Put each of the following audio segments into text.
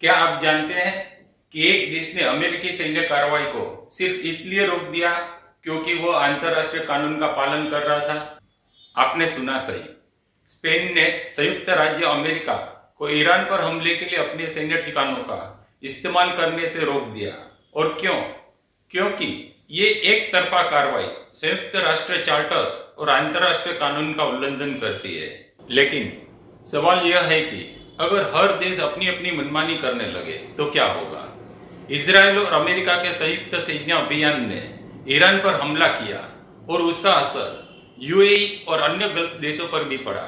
क्या आप जानते हैं कि एक देश ने अमेरिकी सैन्य कार्रवाई को सिर्फ इसलिए रोक दिया क्योंकि वो अंतर्राष्ट्रीय कानून का पालन कर रहा था? आपने सुना सही। स्पेन ने संयुक्त राज्य अमेरिका को ईरान पर हमले के लिए अपने सैन्य ठिकानों का इस्तेमाल करने से रोक दिया। और क्यों? क्योंकि ये एक तरफा कार्रवाई संयुक्त राष्ट्र चार्टर और अंतर्राष्ट्रीय कानून का उल्लंघन करती है। लेकिन सवाल यह है कि अगर हर देश अपनी अपनी मनमानी करने लगे तो क्या होगा? इजराइल और अमेरिका के संयुक्त सैन्य अभियान ने ईरान पर हमला किया और उसका असर यूएई और अन्य गल्फ देशों पर भी पड़ा।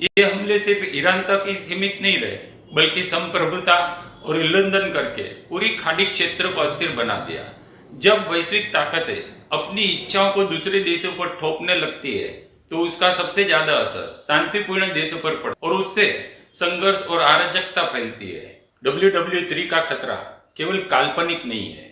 ये हमले सिर्फ ईरान तक ही सीमित नहीं रहे, बल्कि संप्रभुता और उल्लंघन करके पूरी खाड़ी क्षेत्र को अस्थिर बना दिया। जब वैश्विक ताकतें अपनी इच्छाओं को दूसरे देशों पर थोपने लगती है तो उसका सबसे ज्यादा असर शांतिपूर्ण देशों पर पड़ता और उससे संघर्ष और अराजकता फैलती है। WW3 का खतरा केवल काल्पनिक नहीं है।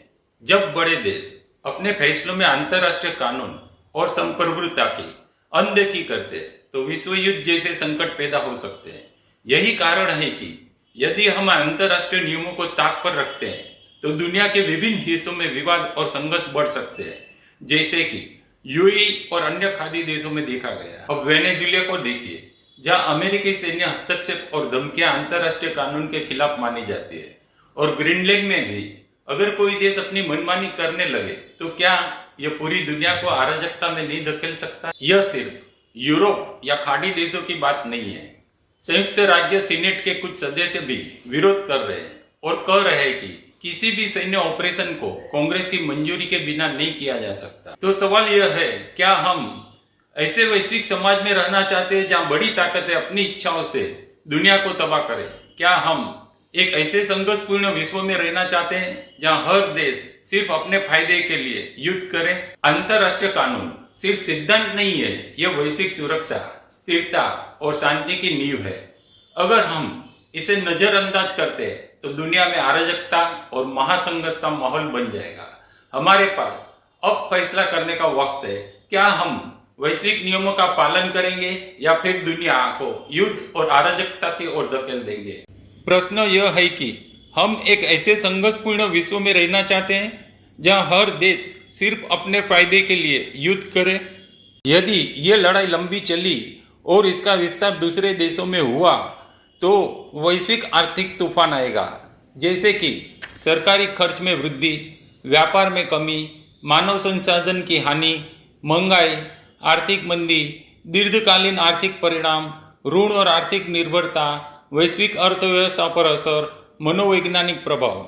जब बड़े देश अपने फैसलों में अंतर्राष्ट्रीय कानून और संप्रभुता की अनदेखी करते तो विश्व युद्ध जैसे संकट पैदा हो सकते हैं। यही कारण है कि यदि हम अंतर्राष्ट्रीय नियमों को ताक पर रखते हैं तो दुनिया के विभिन्न हिस्सों में विवाद और संघर्ष बढ़ सकते हैं, जैसे कि यूएई और अन्य खाड़ी देशों में देखा गया। अब वेनेजुएला को देखिए, जहां अमेरिकी सैन्य हस्तक्षेप और धमकियां अंतर्राष्ट्रीय कानून के खिलाफ मानी जाती है। और ग्रीनलैंड में भी अगर कोई देश अपनी मनमानी करने लगे तो क्या यह पूरी दुनिया को अराजकता में नहीं धकेल सकता? यह सिर्फ यूरोप या खाड़ी देशों की बात नहीं है। संयुक्त राज्य सीनेट के कुछ सदस्य भी विरोध कर रहे हैं और कह रहे हैं कि किसी भी सैन्य ऑपरेशन को कांग्रेस की मंजूरी के बिना नहीं किया जा सकता। तो सवाल यह है, क्या हम ऐसे वैश्विक समाज में रहना चाहते हैं जहां बड़ी ताकतें अपनी इच्छाओं से दुनिया को तबाह करें? क्या हम एक ऐसे संघर्षपूर्ण विश्व में रहना चाहते हैं जहां हर देश सिर्फ अपने फायदे के लिए युद्ध करे? अंतर्राष्ट्रीय कानून सिर्फ सिद्धांत नहीं है, यह वैश्विक सुरक्षा, स्थिरता और शांति की नींव है। अगर हम इसे नजरअंदाज करते हैं तो दुनिया में अराजकता और महासंघर्ष का माहौल बन जाएगा। हमारे पास अब फैसला करने का वक्त है, क्या हम वैश्विक नियमों का पालन करेंगे या फिर दुनिया को युद्ध और अराजकता की ओर धकेल देंगे? प्रश्न यह है कि हम एक ऐसे संघर्षपूर्ण विश्व में रहना चाहते हैं जहां हर देश सिर्फ अपने फायदे के लिए युद्ध करे। यदि ये लड़ाई लंबी चली और इसका विस्तार दूसरे देशों में हुआ तो वैश्विक आर्थिक तूफान आएगा, जैसे कि सरकारी खर्च में वृद्धि, व्यापार में कमी, मानव संसाधन की हानि, महंगाई, आर्थिक मंदी, दीर्घकालीन आर्थिक परिणाम, ऋण और आर्थिक निर्भरता, वैश्विक अर्थव्यवस्था पर असर, मनोवैज्ञानिक प्रभाव।